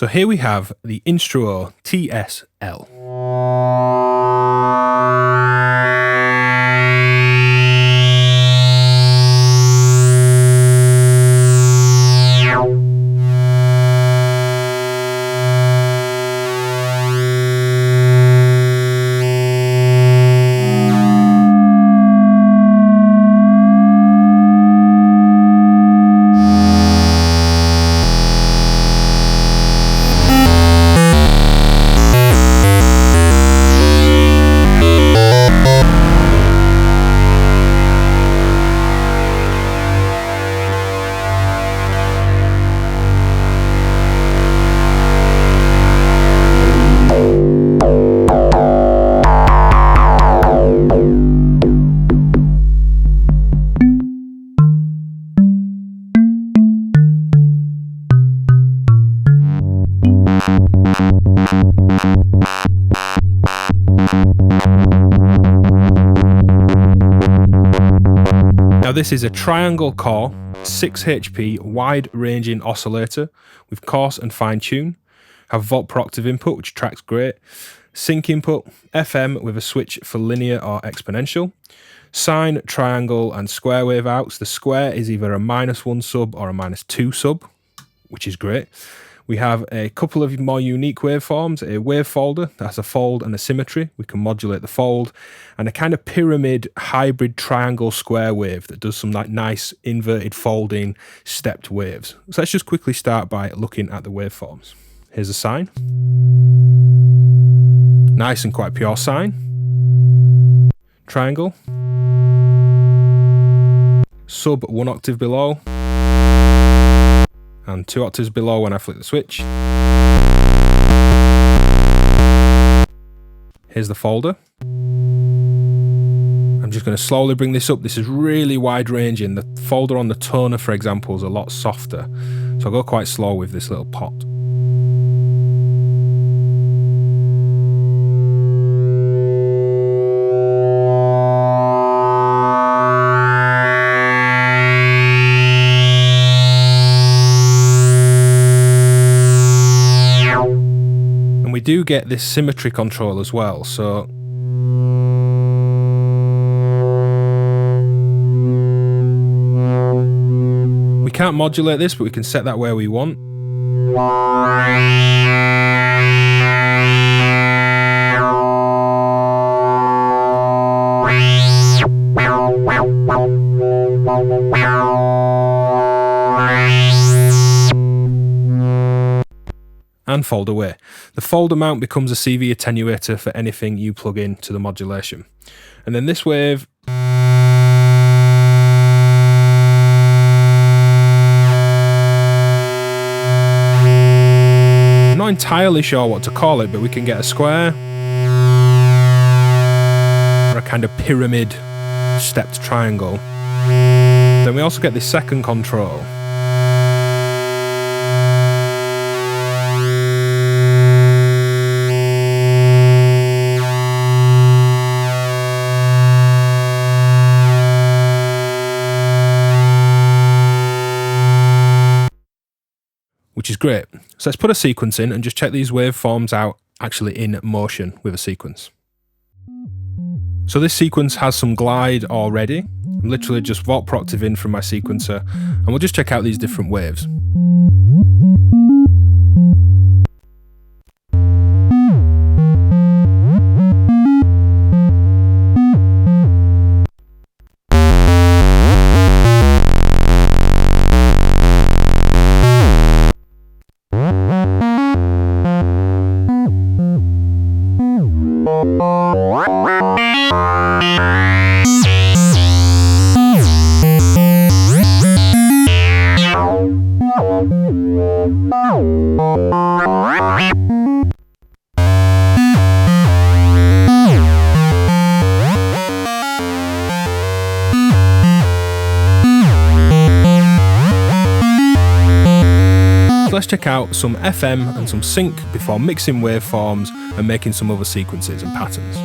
So here we have the Instruo TSL. Now this is a triangle core, 6 HP, wide-ranging oscillator with coarse and fine-tune. Have volt per octave input, which tracks great. Sync input, FM with a switch for linear or exponential. Sine, triangle and square wave outs. The square is either a -1 sub or a -2 sub, which is great. We have a couple of more unique waveforms, a wave folder that has a fold and a symmetry. We can modulate the fold, and a kind of pyramid hybrid triangle square wave that does some like nice inverted folding stepped waves. So let's just quickly start by looking at the waveforms. Here's a sine. Nice and quite pure sine. Triangle. Sub 1 octave below. And 2 octaves below when I flick the switch. Here's the folder. I'm just going to slowly bring this up. This is really wide ranging. The folder on the toner, for example, is a lot softer. So I'll go quite slow with this little pot. We do get this symmetry control as well, so we can't modulate this, but we can set that where we want. And fold away. The folder mount becomes a CV attenuator for anything you plug in to the modulation. And then this wave I'm not entirely sure what to call it, but we can get a square or a kind of pyramid stepped triangle. Then we also get this second control. Which is great. So let's put a sequence in and just check these waveforms out actually in motion with a sequence. So this sequence has some glide already. I'm literally just volt per octave in from my sequencer, and we'll just check out these different waves. So let's check out some FM and some sync before mixing waveforms and making some other sequences and patterns.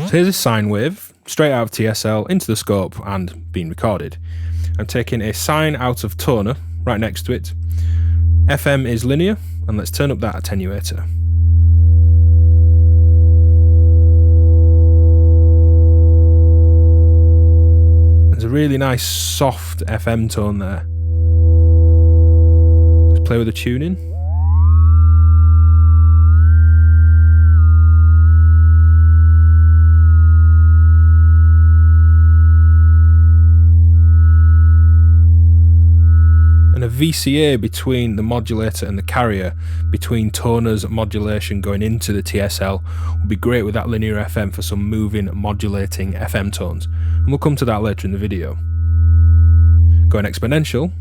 So here's a sine wave, straight out of TSL into the scope and being recorded. I'm taking a sine out of toner right next to it, FM is linear, and let's turn up that attenuator. There's a really nice soft FM tone there. Let's play with the tuning. And a VCA between the modulator and the carrier, between toners modulation going into the TSL, would be great with that linear FM for some moving, modulating FM tones. And we'll come to that later in the video. Going exponential.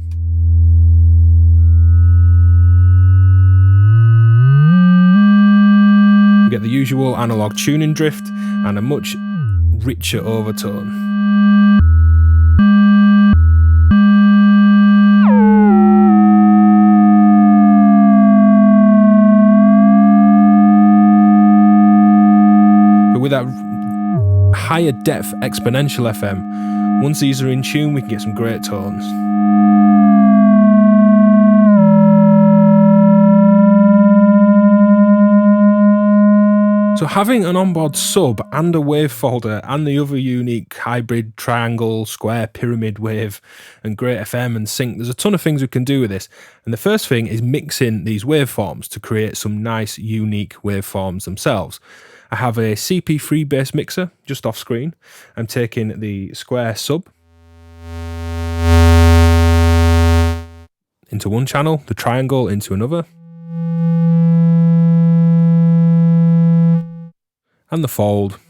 We get the usual analog tuning drift and a much richer overtone. With that higher depth exponential FM, once these are in tune, we can get some great tones. So having an onboard sub and a wave folder and the other unique hybrid triangle, square, pyramid wave and great FM and sync, there's a ton of things we can do with this. And the first thing is mixing these waveforms to create some nice unique waveforms themselves. I have a CP3 bass mixer just off screen. I'm taking the square sub into one channel, the triangle into another, and the fold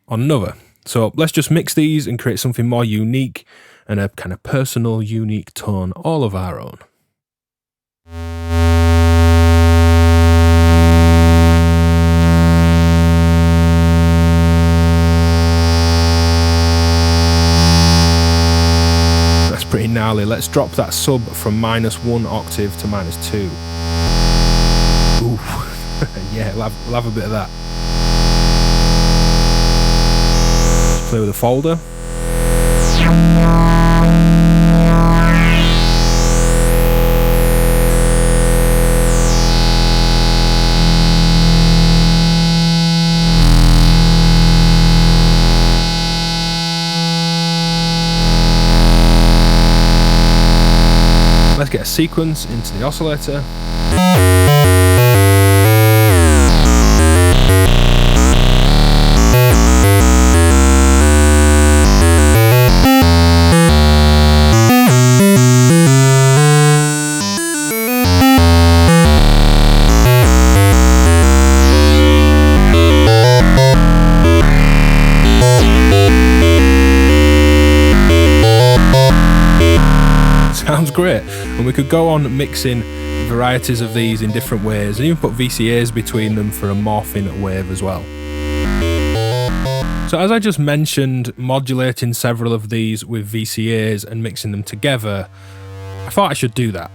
on another. So let's just mix these and create something more unique and a kind of personal, unique tone all of our own. That's pretty gnarly. Let's drop that sub from -1 octave to -2. Ooh, yeah, we'll have a bit of that. Let's play with the folder. Let's get a sequence into the oscillator. Sounds great, and we could go on mixing varieties of these in different ways and even put VCAs between them for a morphing wave as well. So as I just mentioned, modulating several of these with VCAs and mixing them together, I thought I should do that.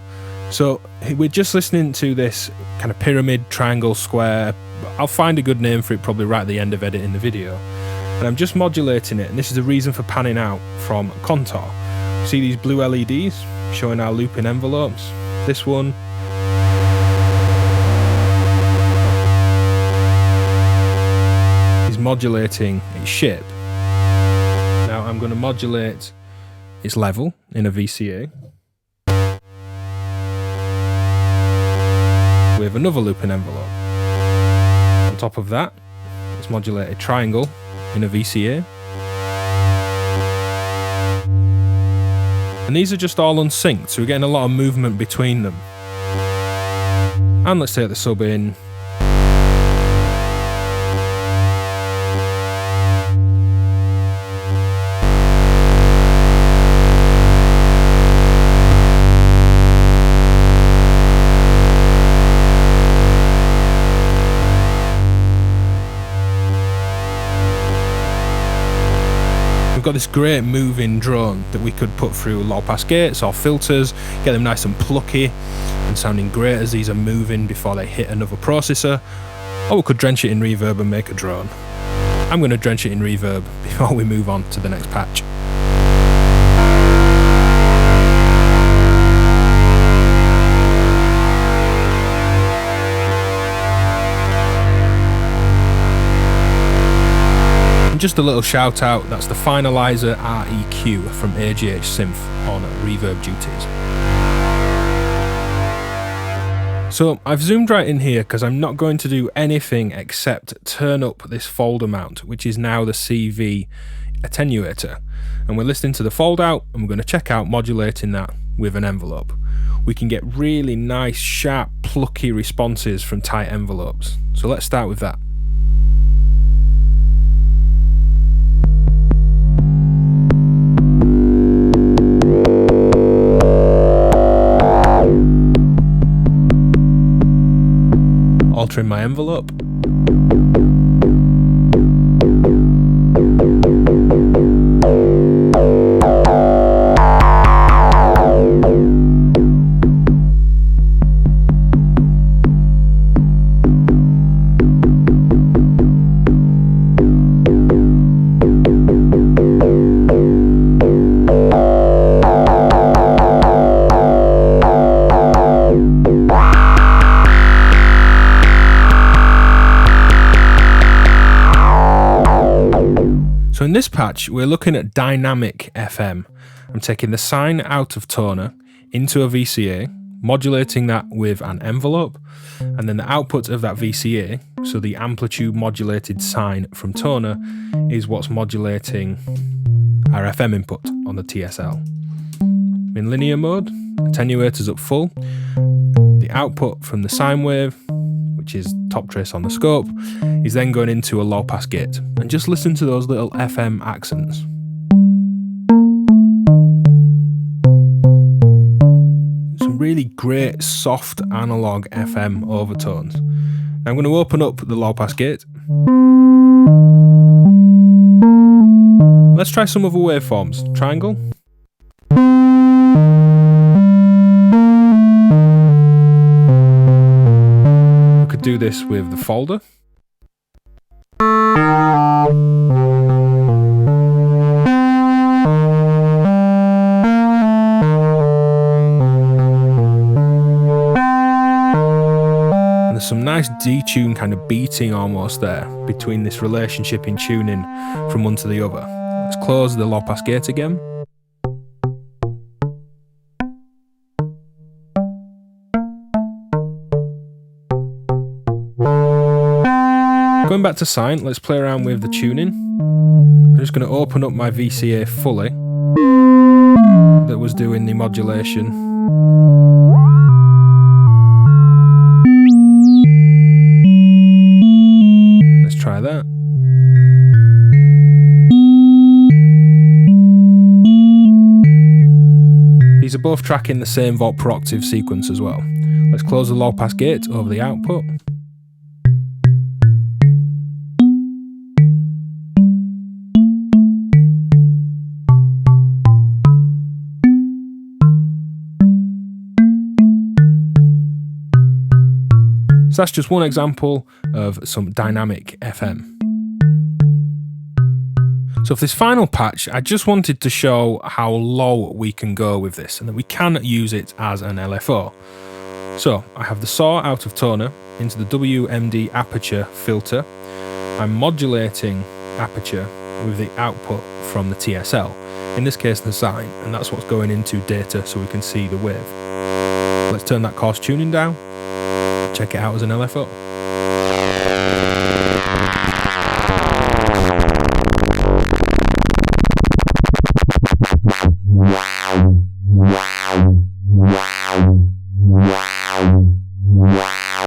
So we're just listening to this kind of pyramid, triangle, square. I'll find a good name for it probably right at the end of editing the video. And I'm just modulating it, and this is the reason for panning out from contour. See these blue LEDs showing our looping envelopes? This one. Is modulating its shape. Now I'm going to modulate its level in a VCA with another looping envelope. On top of that, let's modulate a triangle in a VCA. And these are just all unsynced, so we're getting a lot of movement between them. And let's take the sub in. We've got this great moving drone that we could put through low pass gates or filters, get them nice and plucky and sounding great as these are moving before they hit another processor, or we could drench it in reverb and make a drone. I'm going to drench it in reverb before we move on to the next patch. Just a little shout out, that's the Finalizer REQ from AGH Synth on reverb duties. So I've zoomed right in here because I'm not going to do anything except turn up this folder mount, which is now the CV attenuator. And we're listening to the fold out and we're going to check out modulating that with an envelope. We can get really nice, sharp, plucky responses from tight envelopes. So let's start with that. Altering my envelope. So in this patch, we're looking at dynamic FM. I'm taking the sine out of toner into a VCA, modulating that with an envelope, and then the output of that VCA, so the amplitude modulated sine from toner, is what's modulating our FM input on the TSL. In linear mode, attenuator's up full. The output from the sine wave, which is top trace on the scope, is then going into a low pass gate. And just listen to those little FM accents. Some really great soft analog FM overtones. Now I'm going to open up the low pass gate. Let's try some other waveforms. Triangle. Do this with the folder. And there's some nice detune kind of beating almost there between this relationship in tuning from one to the other. Let's close the low pass gate again. Going back to sine, let's play around with the tuning. I'm just going to open up my VCA fully that was doing the modulation. Let's try that. These are both tracking the same volt per octave sequence as well. Let's close the low pass gate over the output. So that's just one example of some dynamic FM. So for this final patch, I just wanted to show how low we can go with this and that we can use it as an LFO. So I have the saw out of toner into the WMD aperture filter. I'm modulating aperture with the output from the TSL, in this case the sine, and that's what's going into data so we can see the wave. Let's turn that coarse tuning down. Check it out as an LFO.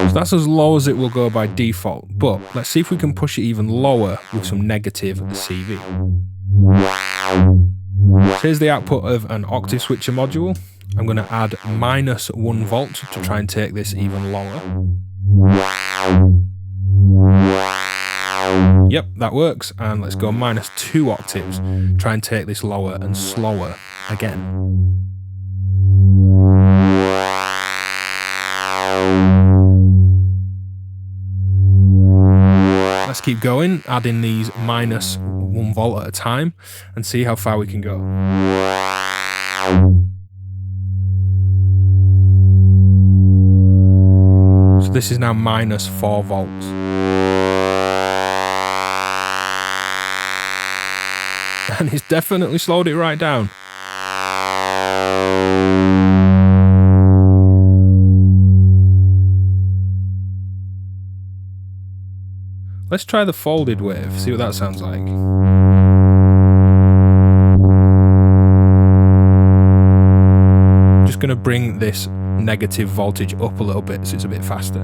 So that's as low as it will go by default, but let's see if we can push it even lower with some negative CV. So here's the output of an octave switcher module. I'm going to add -1 volt to try and take this even lower. Yep, that works. And let's go -2 octaves. Try and take this lower and slower again. Let's keep going, adding these minus 1 volt at a time, and see how far we can go. So this is now minus 4 volts. And it's definitely slowed it right down. Let's try the folded wave, see what that sounds like. Just going to bring this negative voltage up a little bit so it's a bit faster.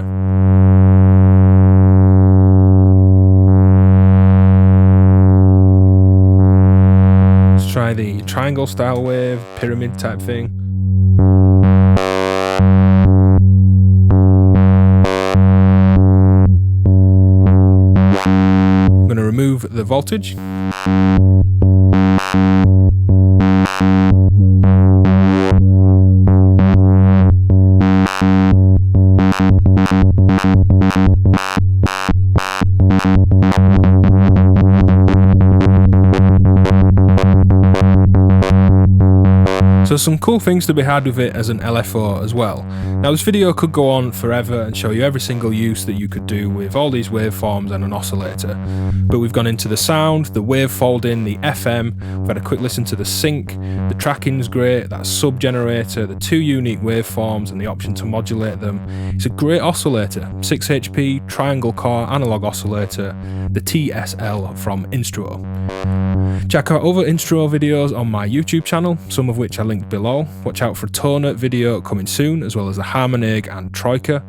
Let's try the triangle style wave, pyramid type thing. I'm going to remove the voltage. So some cool things to be had with it as an LFO as well. Now this video could go on forever and show you every single use that you could do with all these waveforms and an oscillator, but we've gone into the sound, the wave folding, the FM, we've had a quick listen to the sync, the tracking's great, that sub generator, the 2 unique waveforms and the option to modulate them. It's a great oscillator, 6 HP, triangle core, analog oscillator, the TSL from Instruo. Check out other Instruo videos on my YouTube channel, some of which are linked below. Watch out for a toner video coming soon, as well as a harmonic and Troika.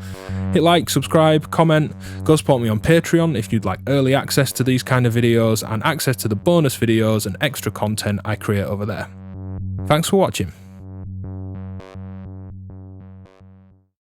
Hit like, subscribe, comment, go support me on Patreon if you'd like early access to these kind of videos and access to the bonus videos and extra content I create over there. Thanks for watching.